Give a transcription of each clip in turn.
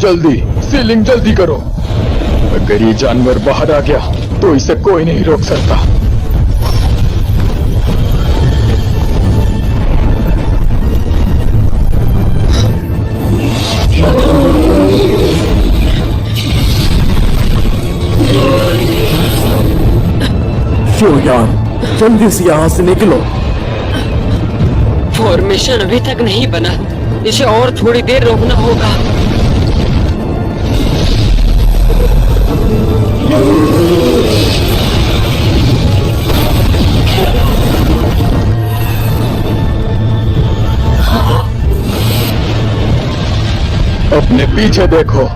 जल्दी सीलिंग जल्दी करो। अगर ये जानवर बाहर आ गया तो इसे कोई नहीं रोक सकता। शोयान, जल्दी से यहाँ से निकलो। फॉर्मेशन अभी तक नहीं बना, इसे और थोड़ी देर रोकना होगा। अपने पीछे देखो।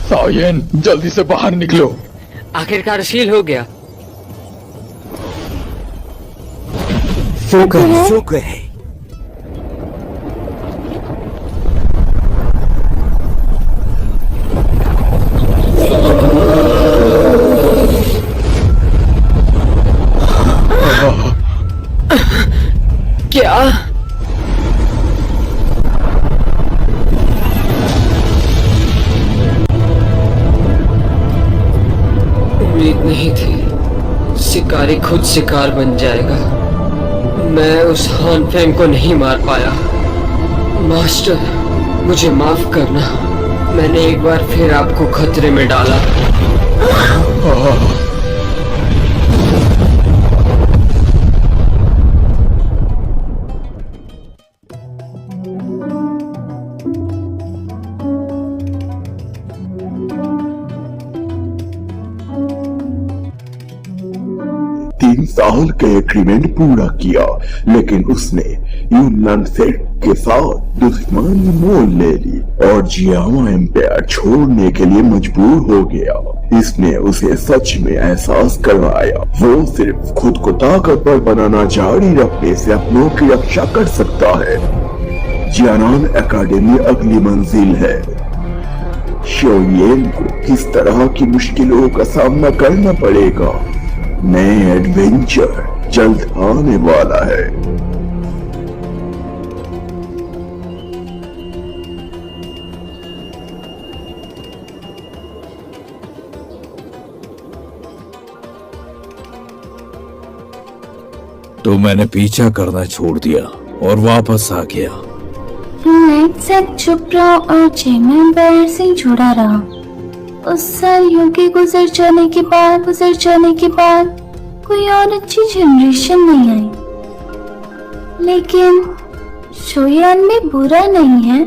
सायन, जल्दी से बाहर निकलो। आखिरकार सील हो गया। शुक्र है। क्या? उम्मीद नहीं थी शिकारी खुद शिकार बन जाएगा। मैं उस हान फेंग को नहीं मार पाया। मास्टर, मुझे माफ करना। मैंने एक बार फिर आपको खतरे में डाला। साल का एग्रीमेंट पूरा किया, लेकिन उसने यूनान सेट के साथ दुश्मनी मोल ले ली और जियामा एम्पायर छोड़ने के लिए मजबूर हो गया। इसने उसे सच में एहसास करवाया वो सिर्फ खुद को ताकतवर बनाना जारी रखने से अपनों की रक्षा कर सकता है। जियानान एकेडमी अगली मंजिल है। शोयेन को किस तरह की मुश्किलों का सामना करना पड़ेगा, नए एडवेंचर जल्द आने वाला है। तो मैंने पीछा करना छोड़ दिया और वापस आ गया। रिलैक्स, चुप रहो और जियामा एम्पायर से जुड़ा रहा। उस साल के गुजर जाने के बाद कोई और अच्छी जनरेशन नहीं आई। लेकिन शोयान में बुरा नहीं है।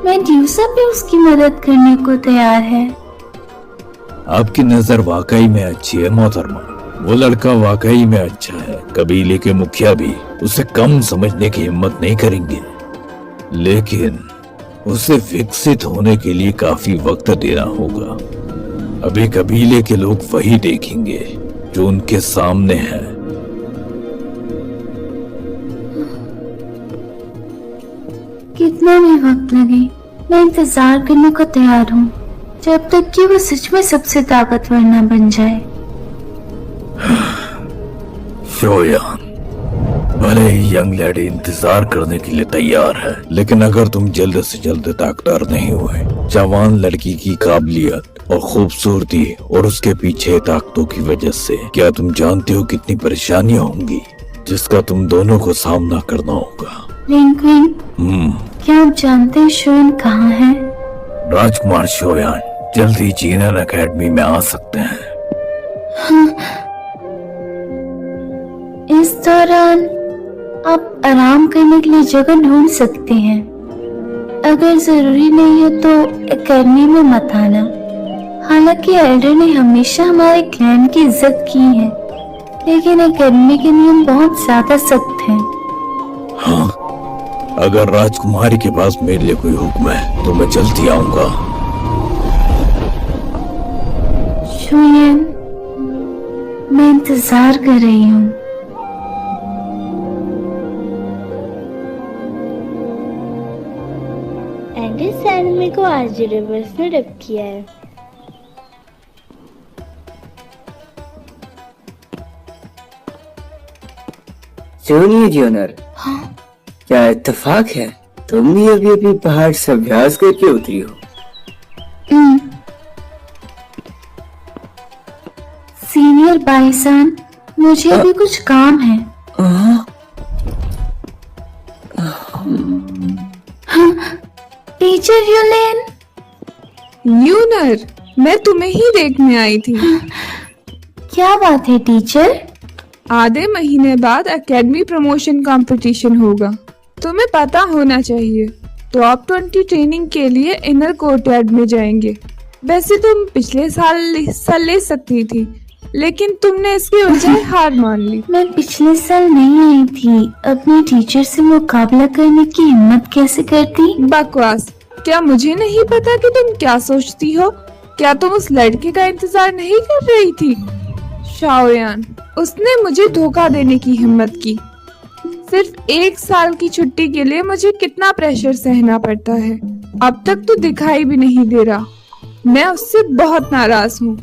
मेड्यूसा भी उसकी मदद करने को तैयार है। आपकी नजर वाकई में अच्छी है मोहतरमा। वो लड़का वाकई में अच्छा है। कबीले के मुखिया भी उसे कम समझने की हिम्मत नहीं करेंगे, लेकिन उसे विकसित होने के लिए काफी वक्त देना होगा। अभी कबीले के लोग वही देखेंगे जो उनके सामने है। कितना भी वक्त लगे, मैं इंतजार करने को तैयार हूँ, जब तक कि वो सच में सबसे ताकतवर न बन जाए। शोयान, भले ही यंग लेडी इंतजार करने के लिए तैयार है, लेकिन अगर तुम जल्द से जल्द ताकतवर नहीं हुए, जवान लड़की की काबिलियत और खूबसूरती और उसके पीछे ताकतों की वजह से, क्या तुम जानते हो कितनी परेशानियां होंगी जिसका तुम दोनों को सामना करना होगा। लिंकविन, क्या आप जानते हैं शोयान कहाँ है? राजकुमार शोयान जल्दी जियानान एकेडमी में आ सकते हैं। इस दौरान आप आराम करने के लिए जगह ढूंढ सकते हैं। अगर जरूरी नहीं है तो एकेडमी में मत आना। हालांकि एल्डर ने हमेशा हमारे क्लैन की इज्जत की है, लेकिन एकेडमी के नियम बहुत ज्यादा सख्त हैं। हाँ, अगर राजकुमारी के पास मेरे लिए कोई हुक्म है तो मैं जल्दी आऊंगा। शुयन, मैं इंतजार कर रही हूँ। एंडी सैनमे को आज रिवर्स ने डब किया है। जूनियर जूनियर, क्या इत्तेफाक है? तुम भी अभी अभी पहाड़ से अभ्यास करके उतरी हो। सीनियर बाईसान, मुझे अभी कुछ काम है। टीचर यूलेन। यूनर, मैं तुम्हें ही देखने आई थी। क्या बात है टीचर? आधे महीने बाद एकेडमी प्रमोशन कंपटीशन होगा, तुम्हें पता होना चाहिए। तो आप 20 ट्रेनिंग के लिए इनर कोर्टयार्ड में जाएंगे। वैसे तुम पिछले साल हिस्सा ले सकती थी, लेकिन तुमने इसकी बजाय हार मान ली। मैं पिछले साल नहीं आई थी। अपने टीचर से मुकाबला करने की हिम्मत कैसे करती? बकवास। क्या मुझे नहीं पता कि तुम क्या सोचती हो? क्या तुम उस लड़के का इंतजार नहीं कर रही थी? शाओयान, उसने मुझे धोखा देने की हिम्मत की। सिर्फ 1 साल की छुट्टी के लिए मुझे कितना प्रेशर सहना पड़ता है। अब तक तो दिखाई भी नहीं दे रहा। मैं उससे बहुत नाराज हूँ।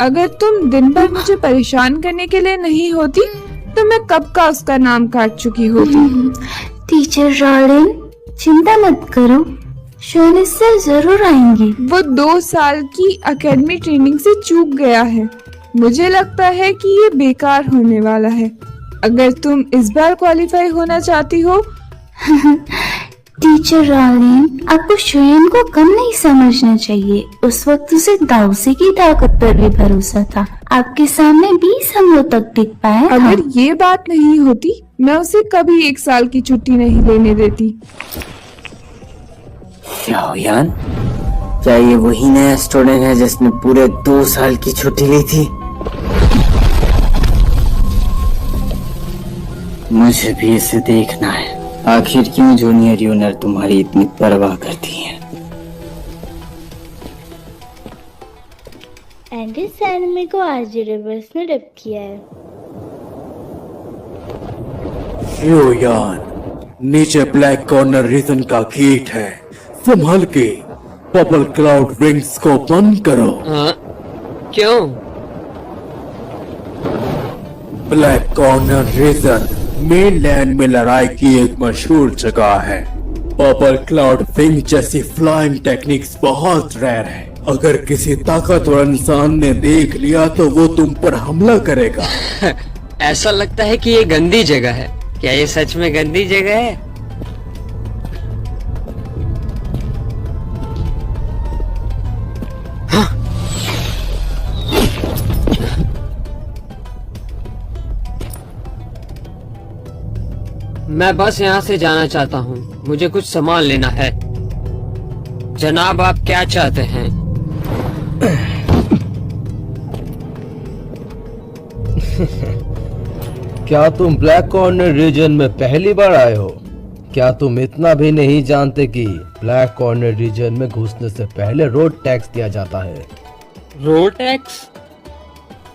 अगर तुम दिन भर मुझे परेशान करने के लिए नहीं होती तो मैं कब का उसका नाम काट चुकी होती। टीचर रॉलिन, चिंता मत करो, शोनिस सर जरूर आएंगे। वो 2 साल की एकेडमी ट्रेनिंग से चूक गया है। मुझे लगता है कि ये बेकार होने वाला है। अगर तुम इस बार क्वालिफाई होना चाहती हो। टीचर रॉलिन, आपको शुयन को कम नहीं समझना चाहिए। उस वक्त उसे दाउसे की ताकत पर भी भरोसा था। आपके सामने 20 हमलों तक टिक पाया था। अगर ये बात नहीं होती, मैं उसे कभी 1 साल की छुट्टी नहीं लेने देती। शाओयान, क्या ये वही नया स्टूडेंट है जिसने पूरे 2 साल की छुट्टी ली थी? मुझे भी इसे देखना है। आखिर क्यों जूनियर यूनर तुम्हारी इतनी परवाह करती है? एंडी सैनमे को आज रिवर्स ने डब किया है। शाओयान, नीचे ब्लैक कॉर्नर रीजन का गेट है, संभल के। पर्पल क्लाउड विंग्स को बंद करो। हाँ, क्यों? ब्लैक कॉर्नर रीजन मेनलैंड में लड़ाई की एक मशहूर जगह है। पर्पल क्लाउड विंग जैसी फ्लाइंग टेक्निक्स बहुत रेयर है। अगर किसी ताकतवर इंसान ने देख लिया तो वो तुम पर हमला करेगा। ऐसा लगता है कि ये गंदी जगह है। क्या ये सच में गंदी जगह है? मैं बस यहाँ से जाना चाहता हूँ। मुझे कुछ सामान लेना है। जनाब, आप क्या चाहते हैं? क्या तुम ब्लैक कॉर्नर रीजन में पहली बार आए हो? क्या तुम इतना भी नहीं जानते कि ब्लैक कॉर्नर रीजन में घुसने से पहले रोड टैक्स दिया जाता है? Road tax?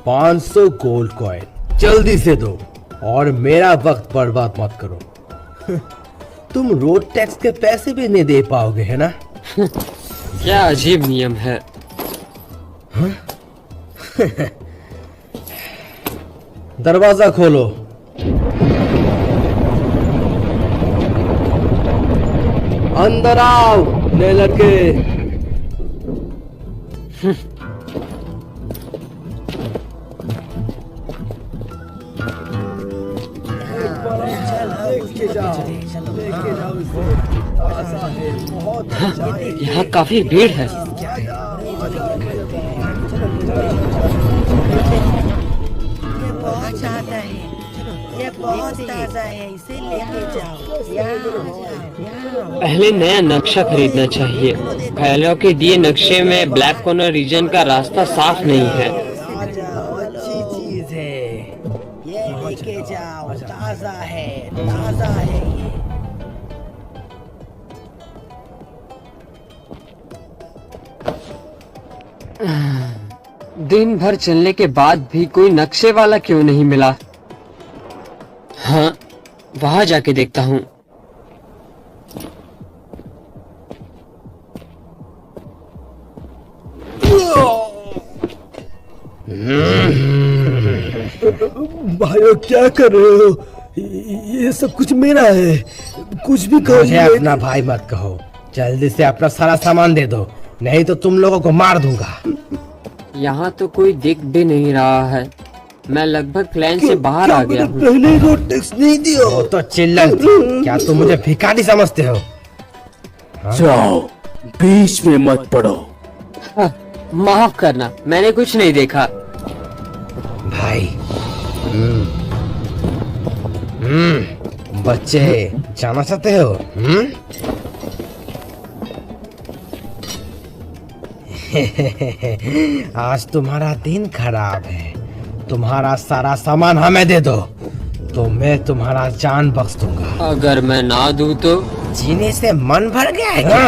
500 गोल्ड कॉइन जल्दी से दो और मेरा वक्त बर्बाद मत करो। तुम रोड टैक्स के पैसे भी नहीं दे पाओगे, है ना? क्या अजीब नियम है। दरवाजा खोलो। अंदर आओ नए लड़के। यहाँ काफी भीड़ है। पहले नया नक्शा खरीदना चाहिए। पहले के दिए नक्शे में ब्लैक कॉर्नर रीजन का रास्ता साफ नहीं है। अच्छी चीज है, ये लेके जाओ, ताजा है ये। दिन भर चलने के बाद भी कोई नक्शे वाला क्यों नहीं मिला? हाँ, वहां जाके देखता हूँ। भाइयों क्या कर रहे हो? ये सब कुछ मेरा है, कुछ भी कहो। मुझे अपना भाई मत कहो, जल्दी से अपना सारा सामान दे दो, नहीं तो तुम लोगों को मार दूंगा। यहाँ तो कोई दिख भी नहीं रहा है। मैं लगभग प्लान से बाहर आ गया हूँ। पहले रोड टैक्स नहीं दिया। वो तो चिल्लर थी, क्या तुम मुझे भिखारी समझते हो? जाओ, बीच में मत पड़ो। माफ करना, मैंने कुछ नहीं देखा। भाई बच्चे जाना चाहते हो? आज तुम्हारा दिन खराब है, तुम्हारा सारा सामान हमें दे दो तो मैं तुम्हारा जान बख्श दूंगा। अगर मैं ना दूं तो? जीने से मन भर गया है क्या?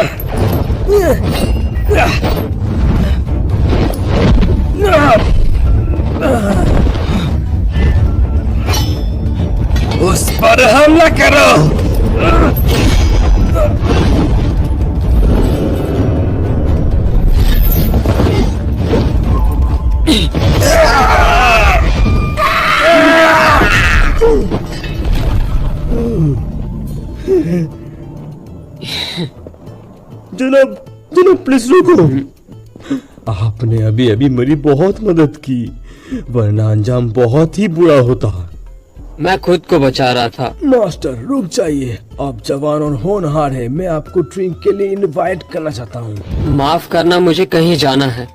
उस पर हमला करो। जनाब जनाब प्लीज रुको। आपने अभी अभी मेरी बहुत मदद की, वरना अंजाम बहुत ही बुरा होता। मैं खुद को बचा रहा था। मास्टर रुक जाइए, आप जवान और होनहार हैं, मैं आपको ड्रिंक के लिए इनवाइट करना चाहता हूँ। माफ करना, मुझे कहीं जाना है,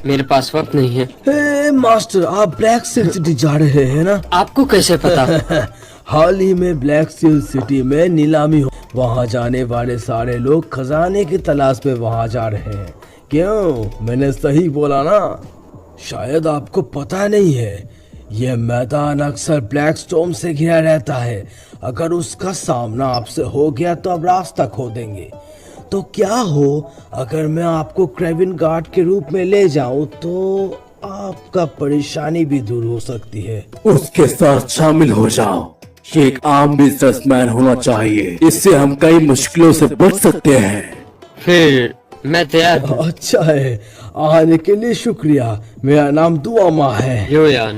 मेरे पास वक्त नहीं है। हे मास्टर, आप ब्लैक सील सिटी जा रहे हैं ना? आपको कैसे पता? हाल ही में ब्लैक सील सिटी में नीलामी हो, वहाँ जाने वाले सारे लोग खजाने की तलाश में वहाँ जा रहे हैं। क्यों, मैंने सही बोला ना? शायद आपको पता नहीं है, यह मैदान अक्सर ब्लैक स्टॉर्म से घिरा रहता है। अगर उसका सामना आपसे हो गया तो आप रास्ता खो देंगे। तो क्या हो अगर मैं आपको क्रेविन गार्ड के रूप में ले जाऊं, तो आपका परेशानी भी दूर हो सकती है। उसके साथ शामिल हो जाओ। ये एक आम बिजनेसमैन होना चाहिए, इससे हम कई मुश्किलों से बच सकते हैं। फिर मैं तैयार हूँ। अच्छा है, आने के लिए शुक्रिया। मेरा नाम दुआमा है। योयान।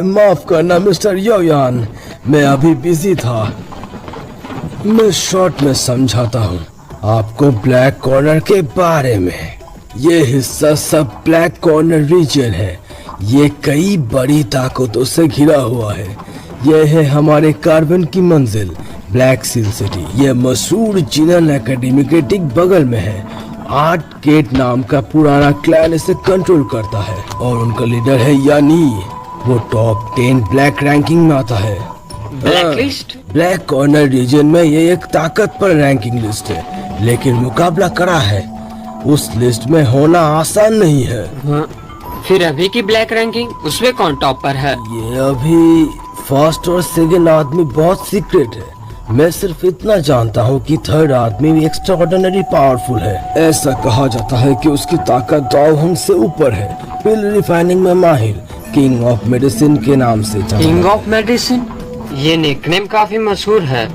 माफ करना मिस्टर योयान, मैं अभी बिजी था। मैं शॉर्ट में समझाता हूँ आपको ब्लैक कॉर्नर के बारे में। ये हिस्सा सब ब्लैक कॉर्नर रीजन है। ये कई बड़ी ताकतों से घिरा हुआ है। यह है हमारे कार्बन की मंजिल ब्लैक सील सिटी। यह मशहूर जिनन एकेडमी के ठीक बगल में है। 8 गेट नाम का पुराना क्लैन इसे कंट्रोल करता है और उनका लीडर है यानी। वो टॉप 10 ब्लैक रैंकिंग में आता है। Black list? Black corner region में ये एक ताकतवर रैंकिंग लिस्ट है, लेकिन मुकाबला कड़ा है। उस लिस्ट में होना आसान नहीं है। हाँ, फिर अभी की ब्लैक रैंकिंग, उसमें कौन टॉप पर है? ये अभी फर्स्ट और सेकंड आदमी बहुत सीक्रेट है। मैं सिर्फ इतना जानता हूँ कि थर्ड आदमी भी एक्स्ट्राऑर्डिनरी पावरफुल है। ऐसा कहा जाता है कि उसकी ताकत दाव से ऊपर है। पिल रिफाइनिंग में माहिर, किंग ऑफ मेडिसिन के नाम से जाना। King of medicine? ये निकनेम काफी मशहूर है।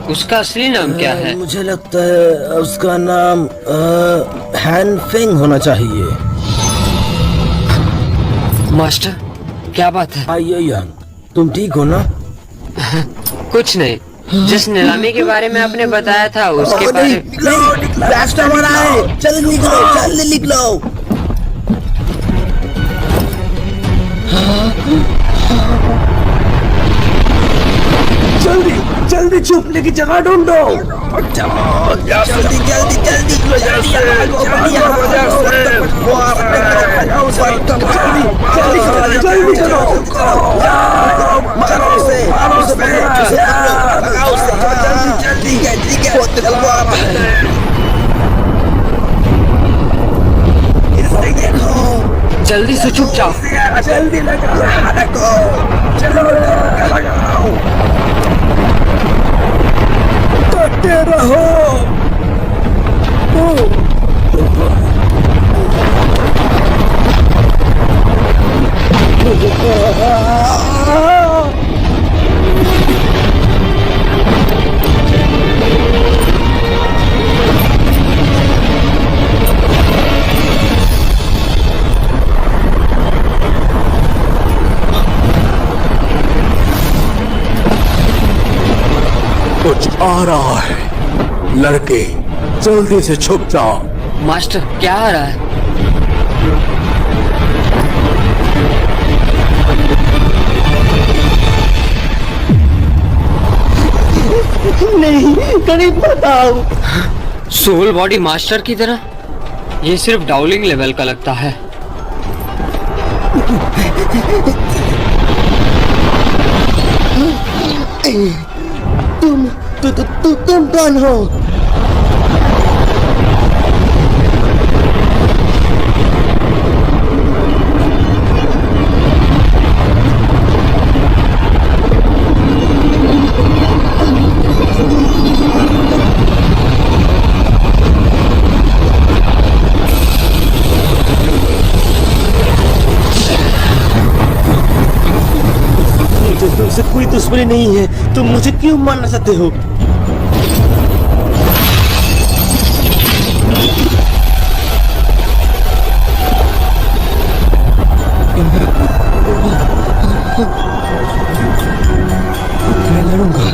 उसका असली नाम क्या है? मुझे लगता है उसका नाम हैन फेंग होना चाहिए। मास्टर, क्या बात है? आइए यान, तुम ठीक हो ना? कुछ नहीं, जिस नीलामी के बारे में आपने बताया था उसके बारे में। जल्दी निकलो, जल्दी निकलो। जल्दी जल्दी छुपने की जगह ढूंढो। जल्दी जल्दी जल्दी जल्दी से छुप जाओ। जल्दी लगाओ, चलो लगाओ। कुछ आ रहा है। लड़के जल्दी से छुप जाओ। मास्टर क्या आ रहा है? नहीं, करीब बताओ। सोल बॉडी मास्टर की तरह? ये सिर्फ डाउलिंग लेवल का लगता है। तुम कौन हो? मुझे तुमसे कोई दुश्मनी नहीं है, तुम मुझे क्यों मारना चाहते हो? मैं लड़ूंगा।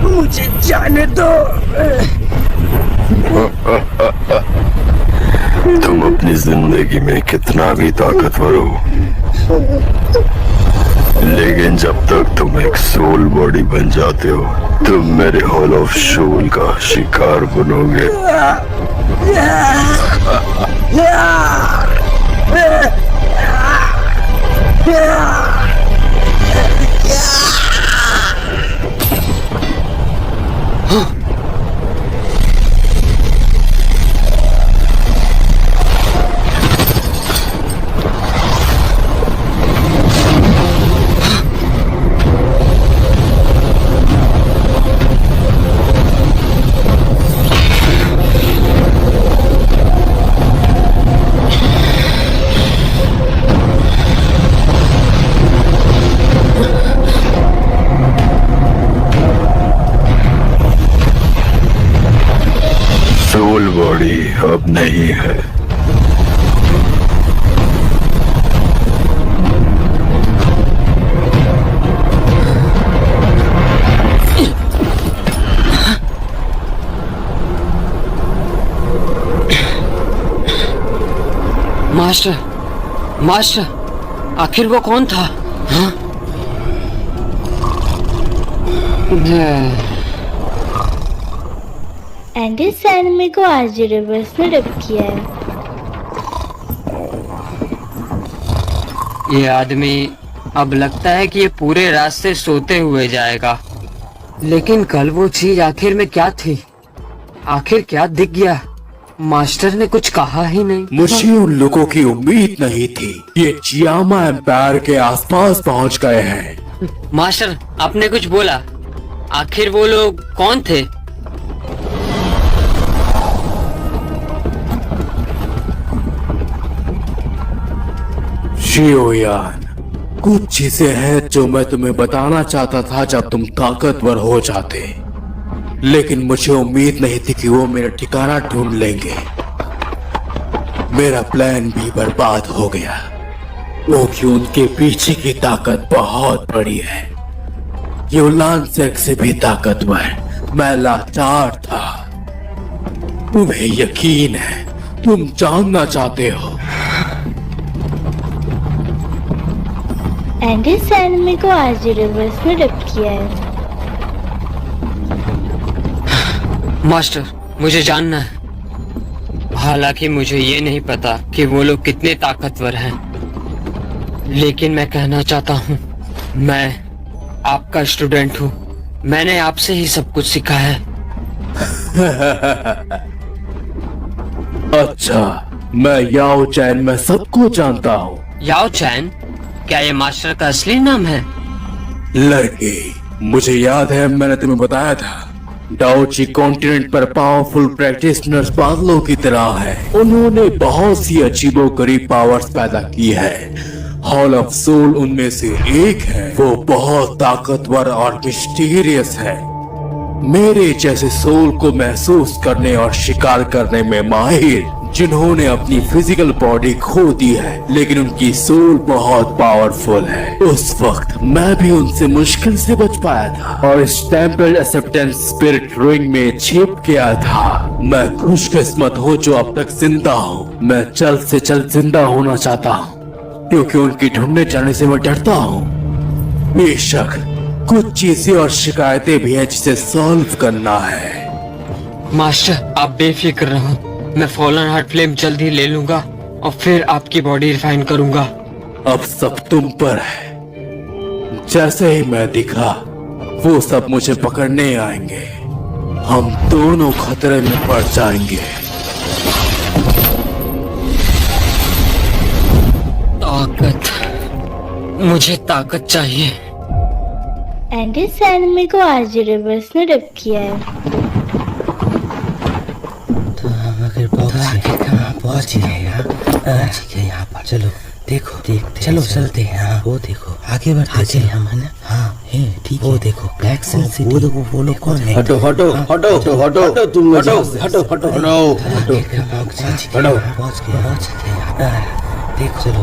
मुझे जाने दो। तुम अपनी जिंदगी में कितना भी ताकतवर हो, लेकिन जब तक तुम एक सोल बॉडी बन जाते हो, तुम मेरे हॉल ऑफ सोल का शिकार बनोगे। सोल बॉडी अब नहीं है। मास्टर, मास्टर, आखिर वो कौन था? हाँ? एंडी सैनमी को आज रिवर्स में रब किया है। ये आदमी अब लगता है कि ये पूरे रास्ते सोते हुए जाएगा। लेकिन कल वो चीज आखिर में क्या थी? आखिर क्या दिख गया? मास्टर ने कुछ कहा ही नहीं। मुझे उन लोगों की उम्मीद नहीं थी। ये जियामा एम्पायर के आसपास पहुंच गए हैं। मास्टर, आपने कुछ बोला? आखिर वो लोग कौन थे? शियोयान, कुछ चीजें हैं जो मैं तुम्हें बताना चाहता था जब तुम ताकतवर हो जाते, लेकिन मुझे उम्मीद नहीं थी कि वो मेरा ठिकाना ढूंढ लेंगे। मेरा प्लान भी बर्बाद हो गया, क्योंकि उनके पीछे की ताकत बहुत बड़ी है। यूलान सेक से भी ताकतवर मैं लाचार था। तुम्हें यकीन है? तुम जानना चाहते हो? एंडी सैलमी को आज रिवर्स में रेप किया है। मास्टर, मुझे जानना है। हालांकि मुझे ये नहीं पता कि वो लोग कितने ताकतवर हैं, लेकिन मैं कहना चाहता हूँ, मैं आपका स्टूडेंट हूँ। मैंने आपसे ही सब कुछ सीखा है। अच्छा, मैं याओ चैन में सबको जानता हूँ। याओ चैन? क्या ये मास्टर का असली नाम है? लड़की, मुझे याद है मैंने तुम्हें बताया था, डाओची कॉन्टिनेंट पर पावरफुल प्रैक्टिशनर्स बादलों की तरह है। उन्होंने बहुत सी अजीबोगरीब पावर्स पैदा की है। हॉल ऑफ सोल उनमें से एक है। वो बहुत ताकतवर और मिस्टीरियस है। मेरे जैसे सोल को महसूस करने और शिकार करने में माहिर, जिन्होंने अपनी फिजिकल बॉडी खो दी है, लेकिन उनकी सोल बहुत पावरफुल है। उस वक्त मैं भी उनसे मुश्किल से बच पाया था और इस टेम्पल एक्सेप्टेंस स्पिरिट रिंग में छिप गया था। मैं खुशकिस्मत हूँ जो अब तक जिंदा हूँ। मैं जल्द से जल्द जिंदा होना चाहता हूँ, क्योंकि उनकी ढूंढने जाने से मैं डरता हूँ। बेशक कुछ चीजें और शिकायतें भी हैं जिसे सॉल्व करना है। मास्टर, आप बेफिक्र रहो। मैं फॉलन हार्ट फ्लेम जल्द ही ले लूंगा और फिर आपकी बॉडी रिफाइन करूंगा। अब सब तुम पर है। जैसे ही मैं दिखा, वो सब मुझे पकड़ने आएंगे। हम दोनों खतरे में पड़ जाएंगे। ताकत, मुझे ताकत चाहिए। एंडी सैलमी को आज रिवर्स में रेप किया है। पहुंच गए यहाँ पर। चलो देखो, देखते चलो चलते हैं। हाँ वो देखो, आगे बढ़ते चले हम, है ना? हाँ है ठीक। वो देखो ब्लैक सिटी। वो देखो, वो लोग कौन है? हटो हटो हटो हटो हटो, तुम हटो हटो हटो हटो हटो। पहुंच गए। देखो चलो।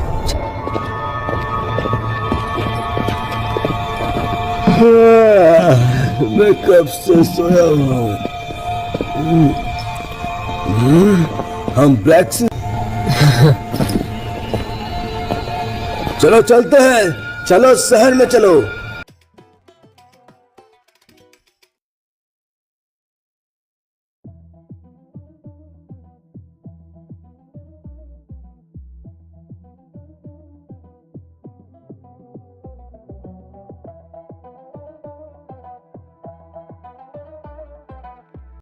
मैं कब से सोया हूँ। हम ब्लैक से चलो चलते हैं। चलो शहर में चलो।